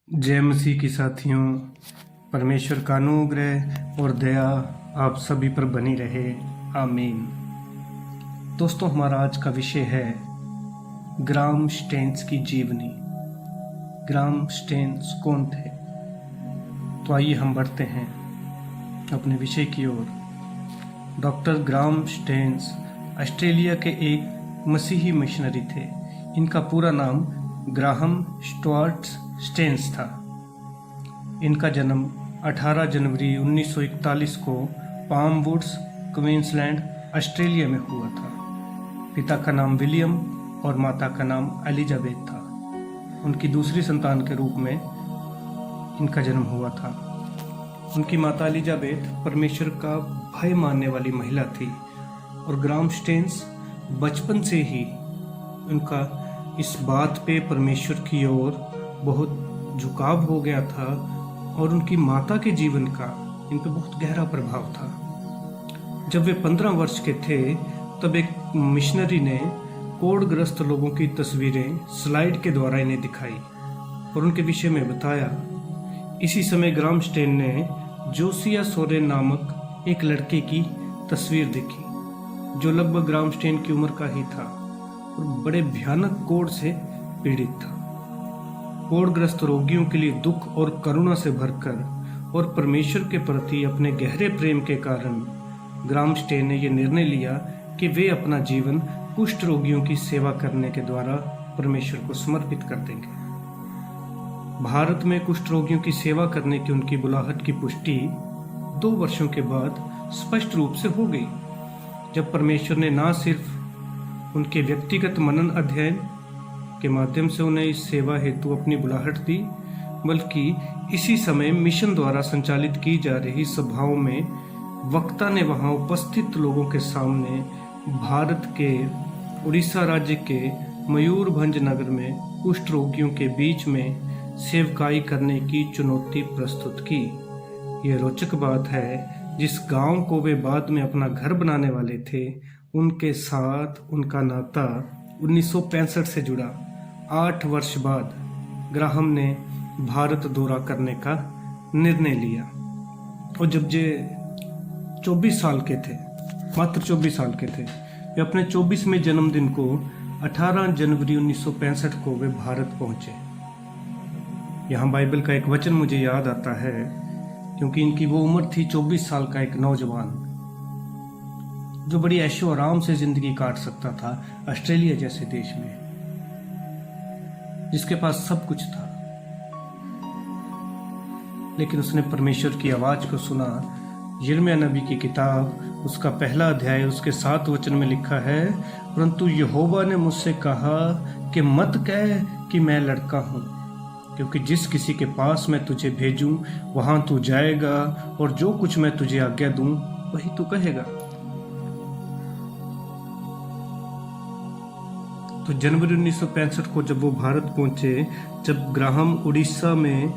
जय मसीह की साथियों। परमेश्वर का अनुग्रह और दया आप सभी पर बनी रहे। आमीन। दोस्तों, हमारा आज का विषय है ग्राहम स्टेन्स की जीवनी। ग्राहम स्टेन्स कौन थे? तो आइए हम बढ़ते हैं अपने विषय की ओर। डॉक्टर ग्राहम स्टेन्स ऑस्ट्रेलिया के एक मसीही मिशनरी थे। इनका पूरा नाम ग्राहम स्टुअर्ट स्टेन्स था। इनका जन्म 18 जनवरी 1941 को पाम वुड्स, क्वींसलैंड, ऑस्ट्रेलिया में हुआ था। पिता का नाम विलियम और माता का नाम एलिजाबेथ था। उनकी दूसरी संतान के रूप में इनका जन्म हुआ था। उनकी माता एलिजाबेथ परमेश्वर का भय मानने वाली महिला थी और ग्राहम स्टेन्स बचपन से ही उनका इस बात पे परमेश्वर की ओर बहुत झुकाव हो गया था और उनकी माता के जीवन का इन पर बहुत गहरा प्रभाव था। जब वे 15 वर्ष के थे तब एक मिशनरी ने कोढ़ग्रस्त लोगों की तस्वीरें स्लाइड के द्वारा इन्हें दिखाई और उनके विषय में बताया। इसी समय ग्राहम स्टेन ने जोसिया सोरेन नामक एक लड़के की तस्वीर देखी जो लगभग ग्राहम स्टेन की उम्र का ही था और बड़े भयानक कोढ़ से पीड़ित था। कोढ़ग्रस्त रोगियों के लिए दुख और करुणा से भरकर और परमेश्वर के प्रति अपने गहरे प्रेम के कारण ग्राहम स्टेन ने यह निर्णय लिया कि वे अपना जीवन कुष्ठ रोगियों की सेवा करने के द्वारा परमेश्वर को समर्पित कर देंगे। भारत में कुष्ठ रोगियों की सेवा करने की उनकी बुलाहट की पुष्टि 2 वर्षों के बाद स्पष्ट रूप से हो गई, जब परमेश्वर ने न सिर्फ उनके व्यक्तिगत मनन अध्ययन के माध्यम से उन्हें इस सेवा हेतु अपनी बुलाहट दी, बल्कि इसी समय मिशन द्वारा संचालित की जा रही सभाओं में वक्ता ने वहां उपस्थित लोगों के सामने भारत के उड़ीसा राज्य के मयूरभंज नगर में कुष्ठ रोगियों के बीच में सेवकाई करने की चुनौती प्रस्तुत की। यह रोचक बात है, जिस गांव को वे बाद में अपना घर बनाने वाले थे उनके साथ उनका नाता 1965 से जुड़ा। 8 वर्ष बाद ग्राहम ने भारत दौरा करने का निर्णय लिया और जब जे 24 साल के थे, मात्र 24 साल के थे, वे अपने 24वें जन्मदिन को 18 जनवरी 1965 को वे भारत पहुंचे। यहाँ बाइबल का एक वचन मुझे याद आता है, क्योंकि इनकी वो उम्र थी 24 साल का एक नौजवान जो बड़ी ऐशो आराम से जिंदगी काट सकता था ऑस्ट्रेलिया जैसे देश में, जिसके पास सब कुछ था। लेकिन उसने परमेश्वर की आवाज को सुना। यिर्मयाह नबी की किताब उसका 1 अध्याय उसके 7 वचन में लिखा है, परंतु यहोवा ने मुझसे कहा कि मत कह कि मैं लड़का हूं, क्योंकि जिस किसी के पास मैं तुझे भेजूं वहां तू जाएगा और जो कुछ मैं तुझे आज्ञा दूं वही तू कहेगा। तो जनवरी 1965 को जब वो भारत पहुंचे, जब ग्राहम उड़ीसा में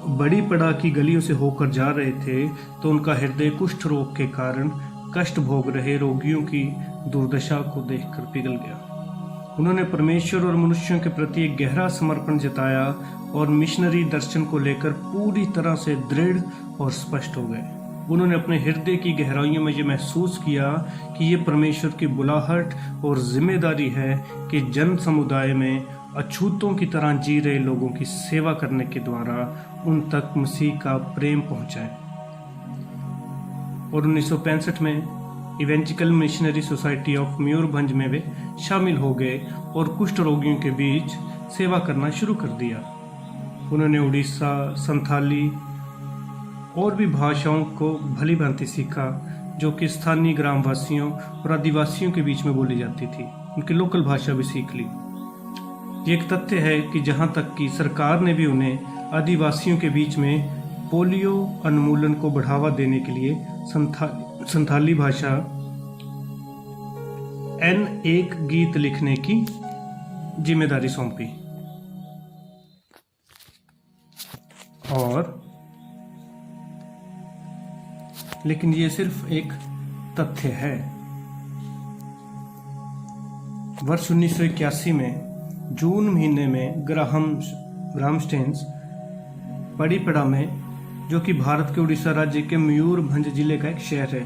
बड़ी पड़ा की गलियों से होकर जा रहे थे, तो उनका हृदय कुष्ठ रोग के कारण कष्ट भोग रहे रोगियों की दुर्दशा को देखकर पिघल गया। उन्होंने परमेश्वर और मनुष्यों के प्रति एक गहरा समर्पण जताया और मिशनरी दर्शन को लेकर पूरी तरह से दृढ़ और स्पष्ट हो गए। उन्होंने अपने हृदय की गहराइयों में ये महसूस किया कि ये परमेश्वर की बुलाहट और जिम्मेदारी है कि जन समुदाय में अछूतों की तरह जी रहे लोगों की सेवा करने के द्वारा उन तक मसीह का प्रेम पहुंचाए। और 1965 में इवेंजिकल मिशनरी सोसाइटी ऑफ मयूरभंज में वे शामिल हो गए और कुष्ठ रोगियों के बीच सेवा करना शुरू कर दिया। उन्होंने उड़ीसा, संथाली और भी भाषाओं को भली भांति सीखा, जो कि स्थानीय ग्रामवासियों और आदिवासियों के बीच में बोली जाती थी। उनकी लोकल भाषा भी सीख ली। ये एक तथ्य है कि जहां तक कि सरकार ने भी उन्हें आदिवासियों के बीच में पोलियो उन्मूलन को बढ़ावा देने के लिए संथाली भाषा N1 गीत लिखने की जिम्मेदारी सौंपी। और लेकिन ये सिर्फ एक तथ्य है। वर्ष 1981 में जून महीने में ग्राहम ग्रामस्टेन्स पड़ीपड़ा में, जो कि भारत के उड़ीसा राज्य के मयूरभंज जिले का एक शहर है,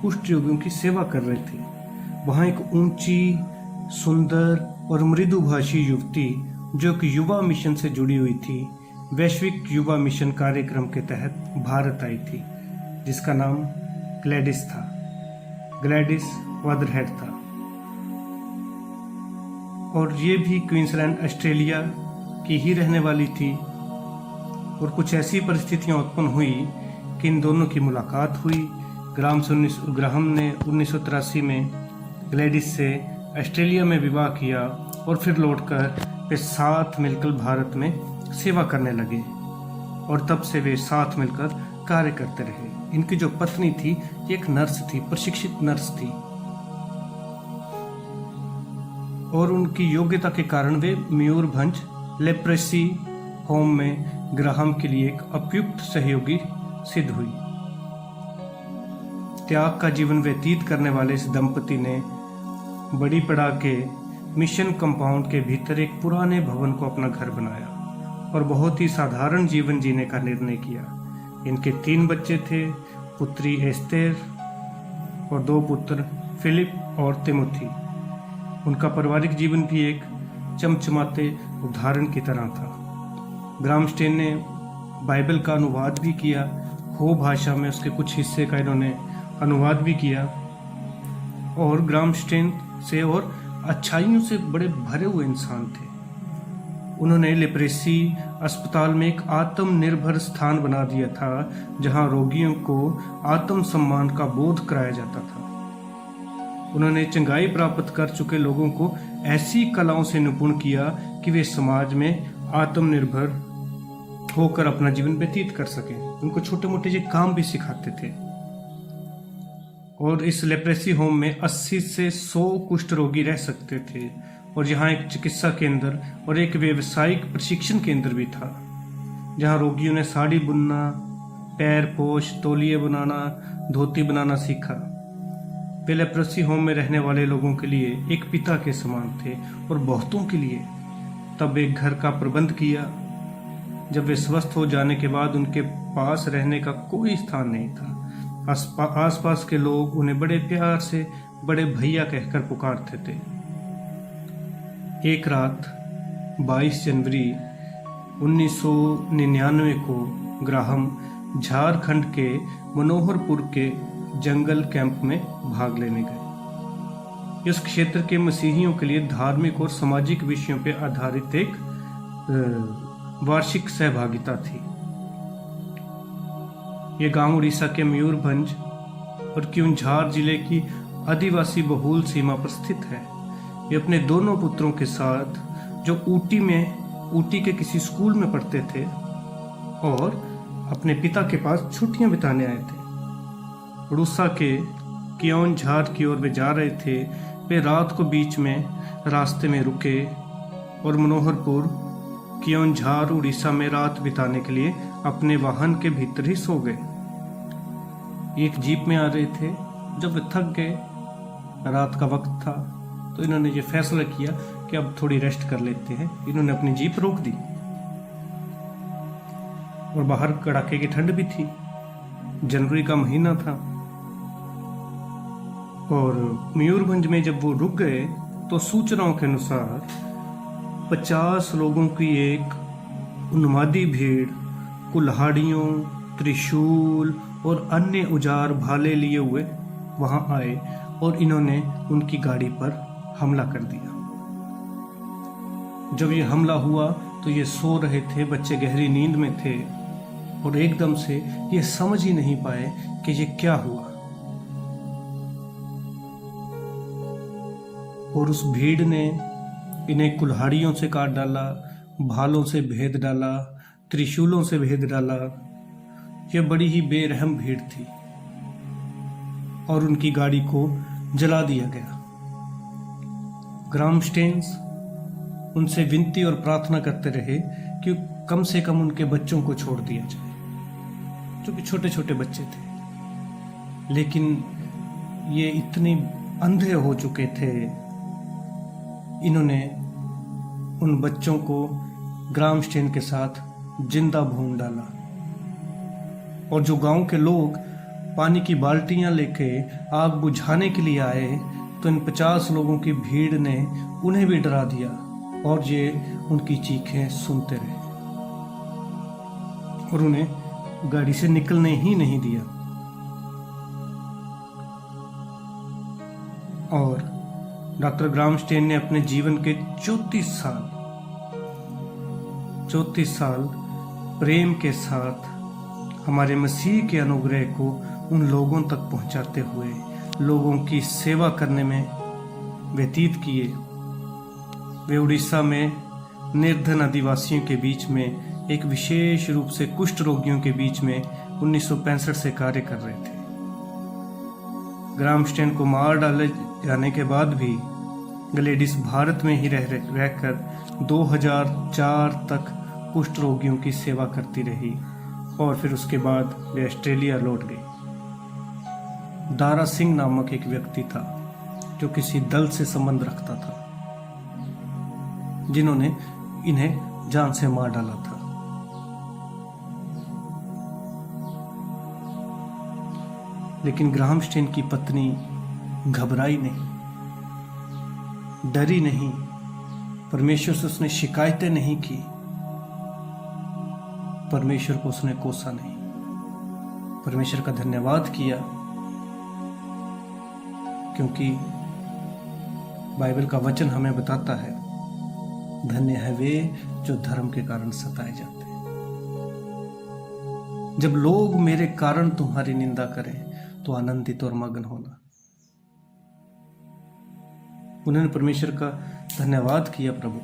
कुष्ठ रोगियों की सेवा कर रहे थे। वहाँ एक ऊंची, सुंदर और मृदुभाषी युवती, जो कि युवा मिशन से जुड़ी हुई थी, वैश्विक युवा मिशन कार्यक्रम के तहत भारत आई थी, जिसका नाम ग्लैडिस था। ग्लैडिस वादरहेड था और ये भी क्वींसलैंड ऑस्ट्रेलिया की ही रहने वाली थी। और कुछ ऐसी परिस्थितियां उत्पन्न हुई कि इन दोनों की मुलाकात हुई। ग्राहम ने 1983 में ग्लैडिस से ऑस्ट्रेलिया में विवाह किया और फिर लौटकर वे साथ मिलकर भारत में सेवा करने लगे और तब से वे साथ मिलकर कार्य करते रहे। इनकी जो पत्नी थी ये एक नर्स थी, प्रशिक्षित नर्स थी, और उनकी योग्यता के कारण वे मयूरभंज लेप्रेसी होम में ग्राहम के लिए एक उपयुक्त सहयोगी सिद्ध हुई। त्याग का जीवन व्यतीत करने वाले इस दंपति ने बड़ीपड़ा के मिशन कंपाउंड के भीतर एक पुराने भवन को अपना घर बनाया और बहुत ही साधारण जीवन जीने का निर्णय किया। इनके 3 बच्चे थे, पुत्री एस्तेर और 2 पुत्र फिलिप और तिमोथी। उनका पारिवारिक जीवन भी एक चमचमाते उदाहरण की तरह था। ग्रामस्टेन ने बाइबल का अनुवाद भी किया, हो भाषा में उसके कुछ हिस्से का इन्होंने अनुवाद भी किया, और ग्रामस्टेन से और अच्छाइयों से बड़े भरे हुए इंसान थे। उन्होंने लेप्रेसी अस्पताल में एक आत्मनिर्भर स्थान बना दिया था, जहां रोगियों को आत्मसम्मान का बोध कराया जाता था। उन्होंने चंगाई प्राप्त कर चुके लोगों को ऐसी कलाओं से निपुण किया कि वे समाज में आत्मनिर्भर होकर अपना जीवन व्यतीत कर सकें। उनको छोटे मोटे जो काम भी सिखाते थे। और इस लेप्रेसी होम में 80 से 100 कुष्ठ रोगी रह सकते थे, और यहाँ एक चिकित्सा केंद्र और एक व्यावसायिक प्रशिक्षण केंद्र भी था, जहाँ रोगियों ने साड़ी बुनना, पैर पोछ, तौलिए बनाना, धोती बनाना सीखा। वे लेप्रेसी होम में रहने वाले लोगों के लिए एक पिता के समान थे और बहुतों के लिए तब एक घर का प्रबंध किया। जब वे स्वस्थ हो जाने के बाद उनके पास रहने का कोई स्थान नहीं था। आसपास के लोग उन्हें बड़े प्यार से बड़े भैया कहकर पुकारते थे। एक रात 22 जनवरी 1999 को ग्राहम झारखंड के मनोहरपुर के जंगल कैंप में भाग लेने गए। इस क्षेत्र के मसीहियों के लिए धार्मिक और सामाजिक विषयों पर आधारित एक वार्षिक सहभागिता थी। ये गांव उड़ीसा के मयूरभंज और क्योंझार जिले की आदिवासी बहुल सीमा पर स्थित है। ये अपने दोनों पुत्रों के साथ, जो ऊटी के किसी स्कूल में पढ़ते थे, और अपने पिता के पास छुट्टियां बिताने आए थे। उड़ीसा के क्योंझार की ओर वे जा रहे थे। वे रात को बीच में रास्ते में रुके और मनोहरपुर क्योंझार उड़ीसा में रात बिताने के लिए अपने वाहन के भीतर ही सो गए। एक जीप में आ रहे थे। जब वे थक गए, रात का वक्त था, तो इन्होंने ये फैसला किया कि अब थोड़ी रेस्ट कर लेते हैं। इन्होंने अपनी जीप रोक दी और बाहर कड़ाके की ठंड भी थी, जनवरी का महीना था। और मयूरभंज में जब वो रुक गए तो सूचनाओं के अनुसार 50 लोगों की एक उन्मादी भीड़ कुल्हाड़ियों, त्रिशूल और अन्य औजार भाले लिए हुए वहां आए और इन्होंने उनकी गाड़ी पर हमला कर दिया। जब ये हमला हुआ तो ये सो रहे थे, बच्चे गहरी नींद में थे, और एकदम से ये समझ ही नहीं पाए कि ये क्या हुआ। और उस भीड़ ने इन्हें कुल्हाड़ियों से काट डाला, भालों से भेद डाला, त्रिशूलों से भेद डाला। यह बड़ी ही बेरहम भीड़ थी और उनकी गाड़ी को जला दिया गया। ग्रामस्टेन्स उनसे विनती और प्रार्थना करते रहे कि कम से कम उनके बच्चों को छोड़ दिया जाए, जो कि छोटे छोटे बच्चे थे। लेकिन ये इतने अंधे हो चुके थे, इन्होंने उन बच्चों को ग्रामस्टेन के साथ जिंदा भून डाला। और जो गांव के लोग पानी की बाल्टियां लेके आग बुझाने के लिए आए तो इन 50 लोगों की भीड़ ने उन्हें भी डरा दिया और ये उनकी चीखें सुनते रहे और उन्हें गाड़ी से निकलने ही नहीं दिया। और डॉक्टर ग्रामस्टेन ने अपने जीवन के 34 साल प्रेम के साथ हमारे मसीह के अनुग्रह को उन लोगों तक पहुंचाते हुए लोगों की सेवा करने में व्यतीत किए। वे उड़ीसा में निर्धन आदिवासियों के बीच में एक विशेष रूप से कुष्ठ रोगियों के बीच में 1965 से कार्य कर रहे थे। ग्रामस्टेन को मार डाले जाने के बाद भी ग्लेडिस भारत में ही रहकर 2004 तक कुष्ठ रोगियों की सेवा करती रही और फिर उसके बाद वे ऑस्ट्रेलिया लौट गई। दारा सिंह नामक एक व्यक्ति था जो किसी दल से संबंध रखता था, जिन्होंने इन्हें जान से मार डाला था। लेकिन ग्रामस्टेन की पत्नी घबराई नहीं, डरी नहीं, परमेश्वर से उसने शिकायतें नहीं की, परमेश्वर को उसने कोसा नहीं, परमेश्वर का धन्यवाद किया, क्योंकि बाइबल का वचन हमें बताता है, धन्य है वे जो धर्म के कारण सताए जाते हैं। जब लोग मेरे कारण तुम्हारी निंदा करें तो आनंदित और मगन होना। उन्होंने परमेश्वर का धन्यवाद किया, प्रभु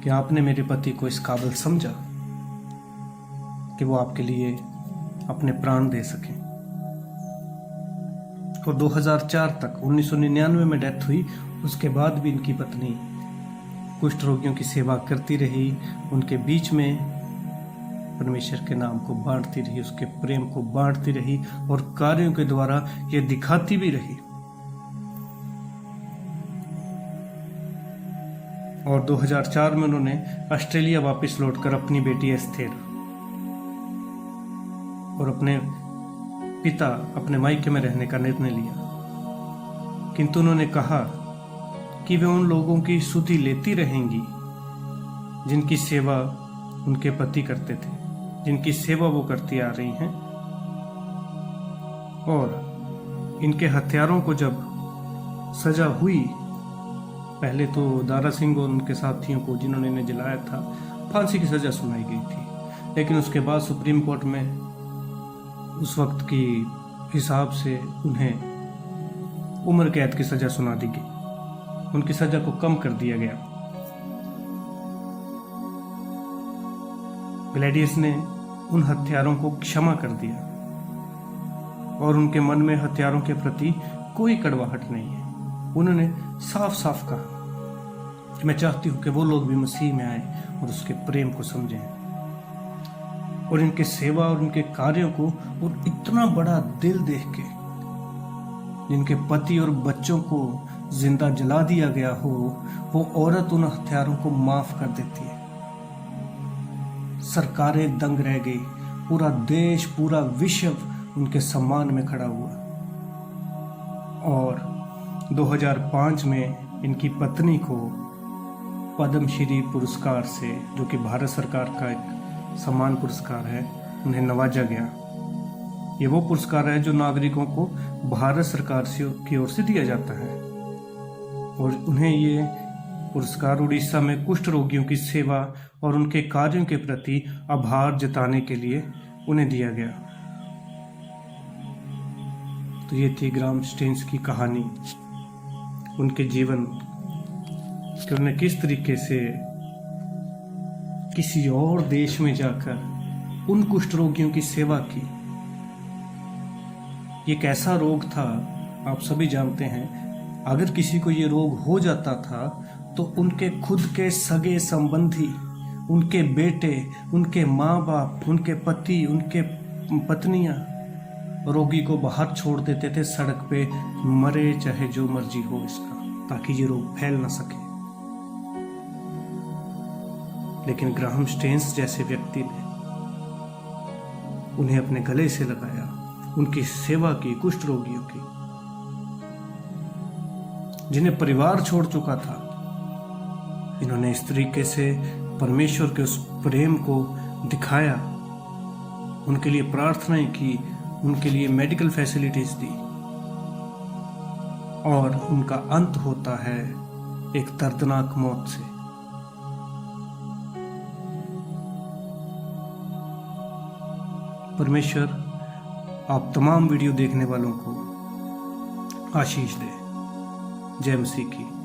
कि आपने मेरे पति को इस काबिल समझा कि वो आपके लिए अपने प्राण दे सके। और 2004 तक 1999 में डेथ हुई, उसके बाद भी इनकी पत्नी कुष्ठ रोगियों की सेवा करती रही, उनके बीच में परमेश्वर के नाम को बांटती रही, उसके प्रेम को बांटती रही और कार्यों के द्वारा ये दिखाती भी रही। और 2004 में उन्होंने ऑस्ट्रेलिया वापस लौटकर अपनी बेटी एस्थेर और अपने पिता अपने मायके में रहने का निर्णय लिया। किंतु उन्होंने कहा कि वे उन लोगों की स्तुति लेती रहेंगी जिनकी सेवा उनके पति करते थे, जिनकी सेवा वो करती आ रही हैं। और इनके हत्यारों को जब सजा हुई, पहले तो दारा सिंह और उनके साथियों को जिन्होंने इन्हें जलाया था फांसी की सजा सुनाई गई थी, लेकिन उसके बाद सुप्रीम कोर्ट में उस वक्त की हिसाब से उन्हें उम्र कैद की सजा सुना दी गई, उनकी सजा को कम कर दिया गया। ग्लैडियस ने उन हत्यारों को क्षमा कर दिया और उनके मन में हत्यारों के प्रति कोई कड़वाहट नहीं है। उन्होंने साफ साफ कहा कि मैं चाहती हूं कि वो लोग भी मसीह में आए और उसके प्रेम को समझें। और इनके सेवा और उनके कार्यों को और इतना बड़ा दिल देख के, जिनके पति और बच्चों को जिंदा जला दिया गया हो, वो औरत उन हत्यारों को माफ कर देती है। सरकारें दंग रह गई, पूरा देश, पूरा विश्व उनके सम्मान में खड़ा हुआ। और 2005 में इनकी पत्नी को पद्मश्री पुरस्कार से, जो कि भारत सरकार का एक सम्मान पुरस्कार है, उन्हें नवाजा गया। ये वो पुरस्कार है जो नागरिकों को भारत सरकार की ओर से दिया जाता है। और उन्हें ये पुरस्कार उड़ीसा में कुष्ठ रोगियों की सेवा और उनके कार्यों के प्रति आभार जताने के लिए उन्हें दिया गया। तो ये थी ग्रामस्टेन्स की कहानी, उनके जीवन कि उन्होंने किस तरीके से किसी और देश में जाकर उन कुष्ठ रोगियों की सेवा की। ये कैसा रोग था आप सभी जानते हैं। अगर किसी को ये रोग हो जाता था तो उनके खुद के सगे संबंधी, उनके बेटे, उनके माँ बाप, उनके पति, उनके पत्नियां रोगी को बाहर छोड़ देते थे सड़क पे, मरे चाहे जो मर्जी हो इसका, ताकि ये रोग फैल ना सके। लेकिन ग्राहम स्टेन्स जैसे व्यक्ति ने उन्हें अपने गले से लगाया, उनकी सेवा की, कुष्ठ रोगियों की, जिन्हें परिवार छोड़ चुका था। इन्होंने इस तरीके से परमेश्वर के उस प्रेम को दिखाया, उनके लिए प्रार्थनाएं की, उनके लिए मेडिकल फैसिलिटीज दी, और उनका अंत होता है एक दर्दनाक मौत से। परमेश्वर आप तमाम वीडियो देखने वालों को आशीष दे। जय मसीह की।